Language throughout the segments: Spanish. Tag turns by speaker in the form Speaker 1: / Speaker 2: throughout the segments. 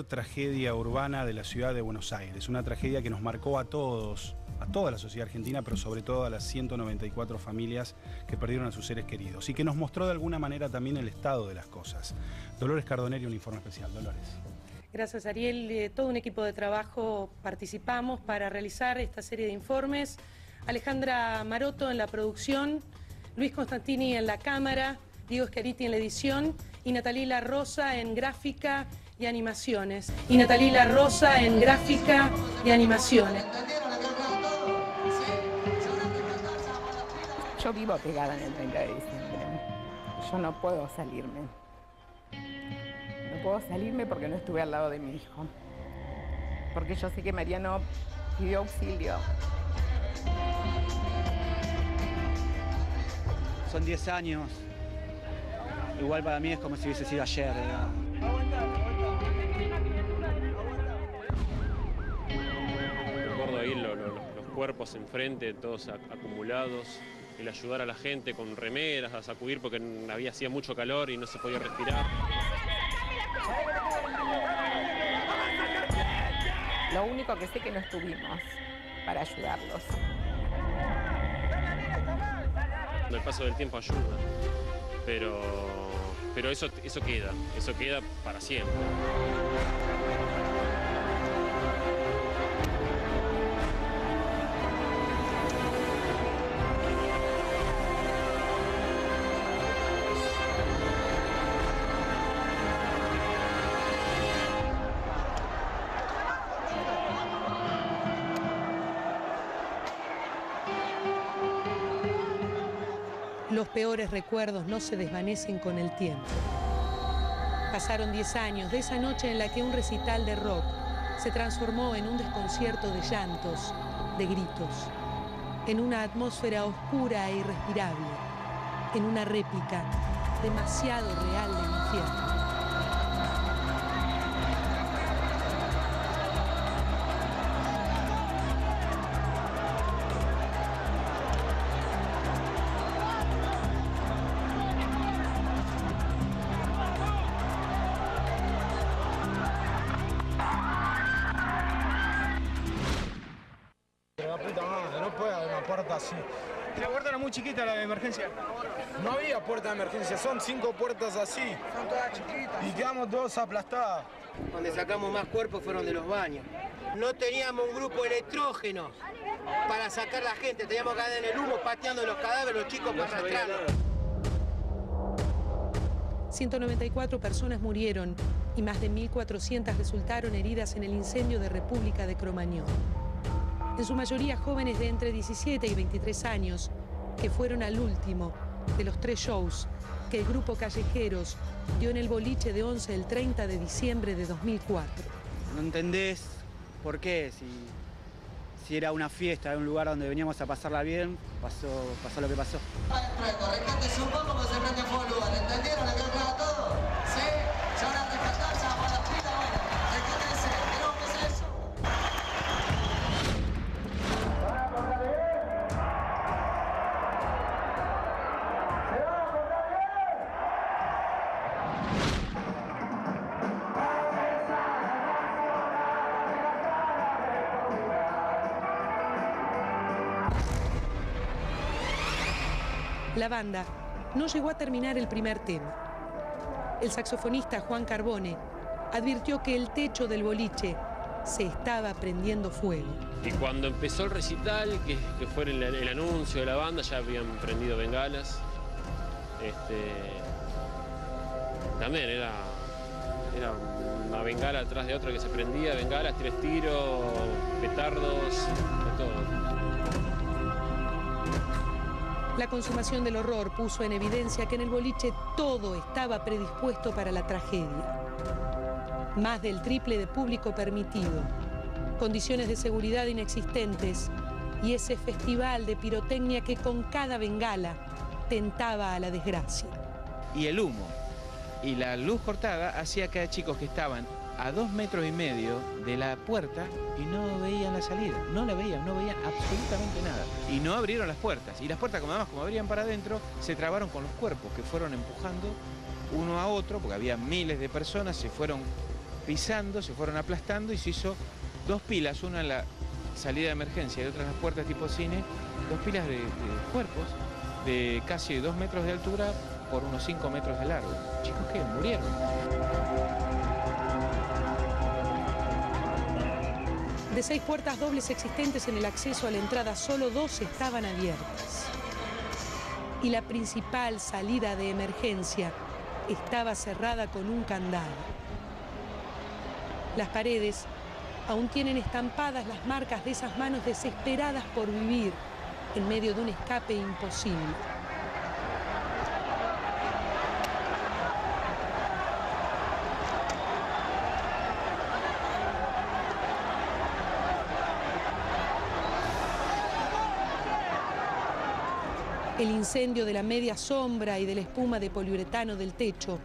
Speaker 1: peor tragedia urbana de la ciudad de Buenos Aires, una tragedia que nos marcó a todos, a toda la sociedad argentina, pero sobre todo a las 194 familias que perdieron a sus seres queridos y que nos mostró de alguna manera también el estado de las cosas. Dolores Cardonelli, un informe especial. Dolores.
Speaker 2: Gracias, Ariel. Todo un equipo de trabajo participamos para realizar esta serie de informes. Alejandra Maroto en la producción, Luis Constantini en la cámara, Diego Schiaretti en la edición y Natalila Rosa en gráfica y animaciones.
Speaker 3: Yo vivo pegada en el 30 de diciembre. Yo no puedo salirme. No puedo salirme porque no estuve al lado de mi hijo. Porque yo sé que Mariano pidió auxilio.
Speaker 4: Son 10 años. Igual para mí es como si hubiese sido ayer.
Speaker 5: Recuerdo ahí los cuerpos enfrente, todos acumulados. El ayudar a la gente con remeras, a sacudir porque hacía mucho calor y no se podía respirar.
Speaker 3: Lo único que sé es que no estuvimos para ayudarlos.
Speaker 5: El paso del tiempo ayuda, pero eso queda para siempre.
Speaker 2: Los peores recuerdos no se desvanecen con el tiempo. Pasaron 10 años de esa noche en la que un recital de rock se transformó en un desconcierto de llantos, de gritos, en una atmósfera oscura e irrespirable, en una réplica demasiado real del infierno.
Speaker 6: Así.
Speaker 7: La puerta era muy chiquita, la de emergencia.
Speaker 6: No había puerta de emergencia, son 5 puertas así.
Speaker 7: Son todas chiquitas.
Speaker 6: Y quedamos todos aplastados.
Speaker 8: Donde sacamos más cuerpos fueron de los baños. No teníamos un grupo electrógeno para sacar la gente, teníamos que andar en el humo pateando los cadáveres, los chicos para arrastrarlos.
Speaker 2: 194 personas murieron y más de 1.400 resultaron heridas en el incendio de República de Cromañón. En su mayoría jóvenes de entre 17 y 23 años, que fueron al último de los 3 shows que el grupo Callejeros dio en el boliche de 11 el 30 de diciembre de 2004.
Speaker 4: No entendés por qué, si era una fiesta, era un lugar donde veníamos a pasarla bien, pasó lo que pasó.
Speaker 9: Rescate un poco como se prende fuego el lugar, ¿entendieron? ¿Le quedó claro todo? ¿Sí? Se van a rescatar, se van a las pilas, bueno, rescátense, ¿pero qué es eso?
Speaker 2: La banda no llegó a terminar el primer tema. El saxofonista Juan Carbone advirtió que el techo del boliche se estaba prendiendo fuego.
Speaker 5: Y cuando empezó el recital, que fue el anuncio de la banda, ya habían prendido bengalas. También era una bengala atrás de otra que se prendía, bengalas, tiros, petardos, de todo.
Speaker 2: La consumación del horror puso en evidencia que en el boliche todo estaba predispuesto para la tragedia. Más del triple de público permitido, condiciones de seguridad inexistentes y ese festival de pirotecnia que con cada bengala tentaba a la desgracia.
Speaker 10: Y el humo y la luz cortada hacía que chicos que estaban a 2,5 metros de la puerta y no veían la salida, no veían absolutamente nada. Y no abrieron las puertas. Y las puertas, como abrían para adentro, se trabaron con los cuerpos que fueron empujando uno a otro, porque había miles de personas, se fueron pisando, se fueron aplastando y se hizo 2 pilas, una en la salida de emergencia y otra en las puertas tipo cine, 2 pilas de cuerpos de casi 2 metros de altura por unos 5 metros de largo. Chicos que murieron.
Speaker 2: De 6 puertas dobles existentes en el acceso a la entrada, solo 2 estaban abiertas. Y la principal salida de emergencia estaba cerrada con un candado. Las paredes aún tienen estampadas las marcas de esas manos desesperadas por vivir en medio de un escape imposible. El incendio de la media sombra y de la espuma de poliuretano del techo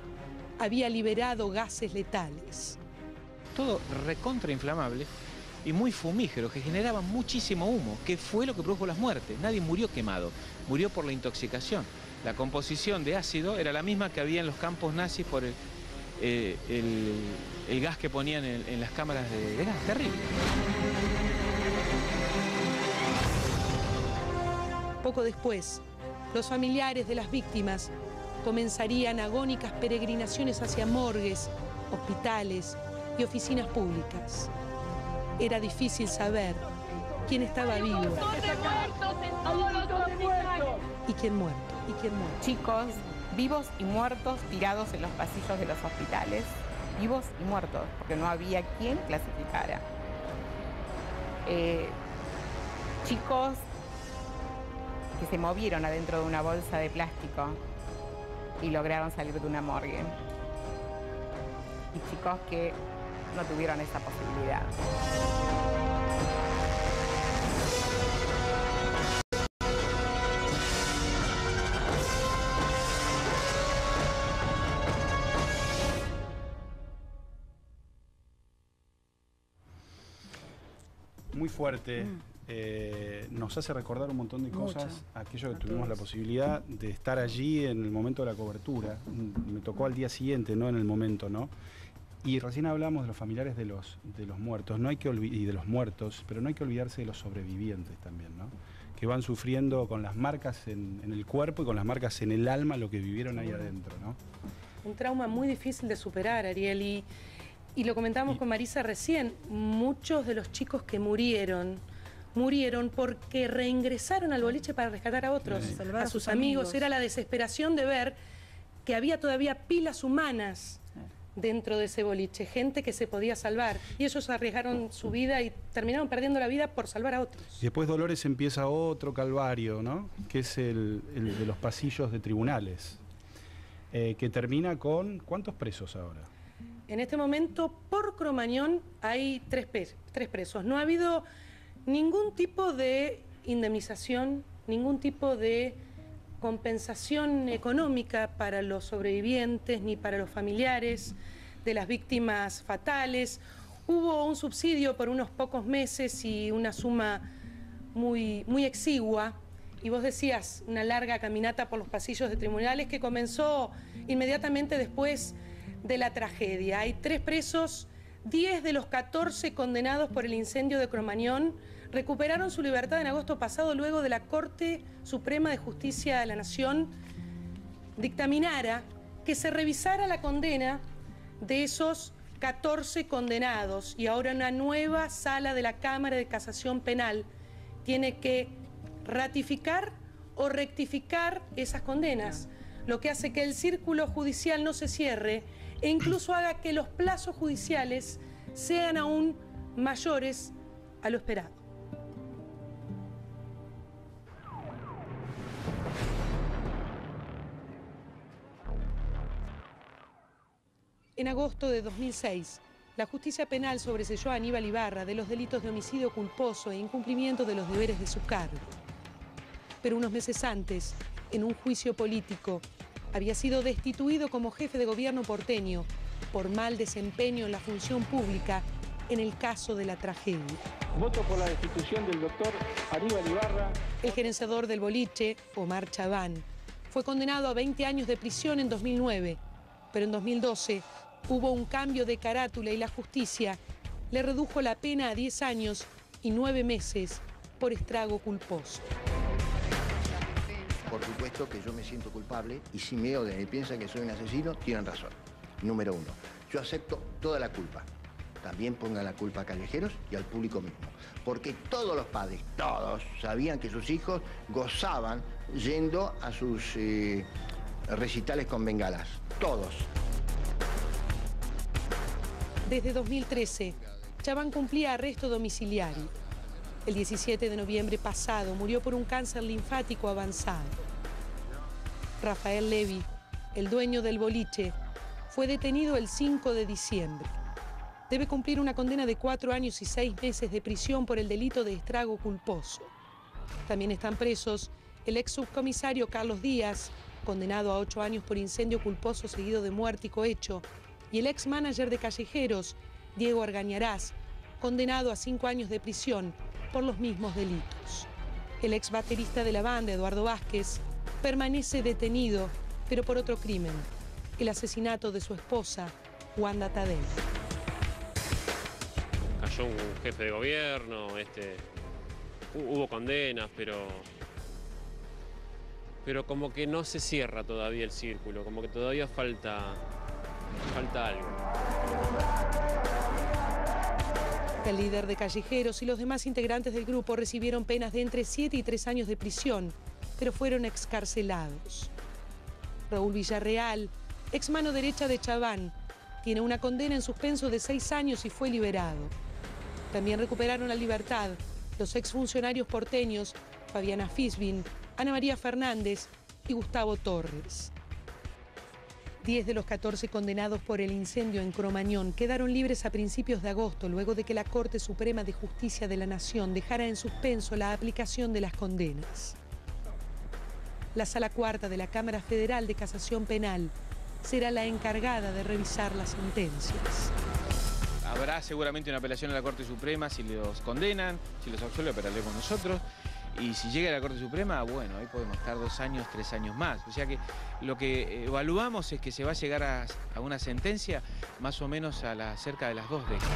Speaker 2: había liberado gases letales.
Speaker 10: Todo recontrainflamable y muy fumígero, que generaba muchísimo humo, que fue lo que produjo las muertes. Nadie murió quemado, murió por la intoxicación. La composición de ácido era la misma que había en los campos nazis por el gas que ponían en las cámaras de gas. Terrible.
Speaker 2: Poco después, los familiares de las víctimas comenzarían agónicas peregrinaciones hacia morgues, hospitales y oficinas públicas. Era difícil saber quién estaba vivo y quién muerto.
Speaker 3: Chicos vivos y muertos tirados en los pasillos de los hospitales, vivos y muertos, porque no había quien clasificara. Chicos que se movieron adentro de una bolsa de plástico y lograron salir de una morgue. Y chicos que no tuvieron esa posibilidad.
Speaker 1: Muy fuerte. Nos hace recordar un montón de cosas, aquello que tuvimos la posibilidad de estar allí en el momento de la cobertura. Me tocó al día siguiente, no en el momento, ¿no? Y recién hablamos de los familiares de los muertos, y de los muertos, pero no hay que olvidarse de los sobrevivientes también, ¿no? Que van sufriendo con las marcas en el cuerpo y con las marcas en el alma lo que vivieron ahí adentro, ¿no?
Speaker 2: Un trauma muy difícil de superar, Ariel, y lo comentábamos con Marisa recién. Muchos de los chicos que murieron porque reingresaron al boliche para rescatar a otros, a sus amigos. Era la desesperación de ver que había todavía pilas humanas dentro de ese boliche, gente que se podía salvar. Y ellos arriesgaron su vida y terminaron perdiendo la vida por salvar a otros.
Speaker 1: Y después Dolores empieza otro calvario, ¿no? Que es el de los pasillos de tribunales, que termina con ¿cuántos presos ahora?
Speaker 2: En este momento, por Cromañón, hay 3 presos. No ha habido ningún tipo de indemnización, ningún tipo de compensación económica para los sobrevivientes ni para los familiares de las víctimas fatales. Hubo un subsidio por unos pocos meses y una suma muy exigua. Y vos decías, una larga caminata por los pasillos de tribunales que comenzó inmediatamente después de la tragedia. Hay 3 presos, 10 de los 14 condenados por el incendio de Cromañón recuperaron su libertad en agosto pasado luego de la Corte Suprema de Justicia de la Nación dictaminara que se revisara la condena de esos 14 condenados y ahora una nueva sala de la Cámara de Casación Penal tiene que ratificar o rectificar esas condenas, lo que hace que el círculo judicial no se cierre e incluso haga que los plazos judiciales sean aún mayores a lo esperado. En agosto de 2006, la justicia penal sobreseyó a Aníbal Ibarra de los delitos de homicidio culposo e incumplimiento de los deberes de su cargo. Pero unos meses antes, en un juicio político, había sido destituido como jefe de gobierno porteño por mal desempeño en la función pública en el caso de la tragedia.
Speaker 11: Voto por la destitución del doctor Aníbal Ibarra.
Speaker 2: El gerenciador del boliche, Omar Chaván, fue condenado a 20 años de prisión en 2009, pero en 2012 Hubo un cambio de carátula y la justicia le redujo la pena a 10 años y 9 meses por estrago culposo.
Speaker 12: Por supuesto que yo me siento culpable y si me odian y piensan que soy un asesino, tienen razón. Número uno, yo acepto toda la culpa. También pongan la culpa a Callejeros y al público mismo. Porque todos los padres, todos, sabían que sus hijos gozaban yendo a sus recitales con bengalas. Todos.
Speaker 2: Desde 2013, Chaván cumplía arresto domiciliario. El 17 de noviembre pasado murió por un cáncer linfático avanzado. Rafael Levy, el dueño del boliche, fue detenido el 5 de diciembre. Debe cumplir una condena de 4 años y 6 meses de prisión por el delito de estrago culposo. También están presos el ex subcomisario Carlos Díaz, condenado a 8 años por incendio culposo seguido de muerte y cohecho, y el ex manager de Callejeros, Diego Argañarás, condenado a 5 años de prisión por los mismos delitos. El ex baterista de la banda, Eduardo Vázquez, permanece detenido, pero por otro crimen, el asesinato de su esposa, Wanda Tadei.
Speaker 5: Cayó un jefe de gobierno, hubo condenas, pero como que no se cierra todavía el círculo, como que todavía falta algo.
Speaker 2: El líder de Callejeros y los demás integrantes del grupo recibieron penas de entre 7 y 3 años de prisión, pero fueron excarcelados. Raúl Villarreal, ex mano derecha de Chaván, tiene una condena en suspenso de 6 años y fue liberado. También recuperaron la libertad los exfuncionarios porteños Fabiana Fisbin, Ana María Fernández y Gustavo Torres. 10 de los 14 condenados por el incendio en Cromañón quedaron libres a principios de agosto, luego de que la Corte Suprema de Justicia de la Nación dejara en suspenso la aplicación de las condenas. La Sala Cuarta de la Cámara Federal de Casación Penal será la encargada de revisar las sentencias.
Speaker 10: Habrá seguramente una apelación a la Corte Suprema si los condenan, si los absuelve, apelaremos nosotros. Y si llega a la Corte Suprema, bueno, ahí podemos estar 2 años, 3 años más. O sea que lo que evaluamos es que se va a llegar a una sentencia más o menos cerca de las 2 décadas.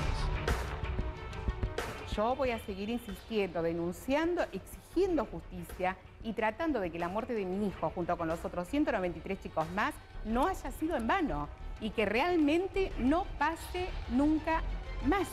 Speaker 3: Yo voy a seguir insistiendo, denunciando, exigiendo justicia y tratando de que la muerte de mi hijo, junto con los otros 193 chicos más, no haya sido en vano y que realmente no pase nunca más.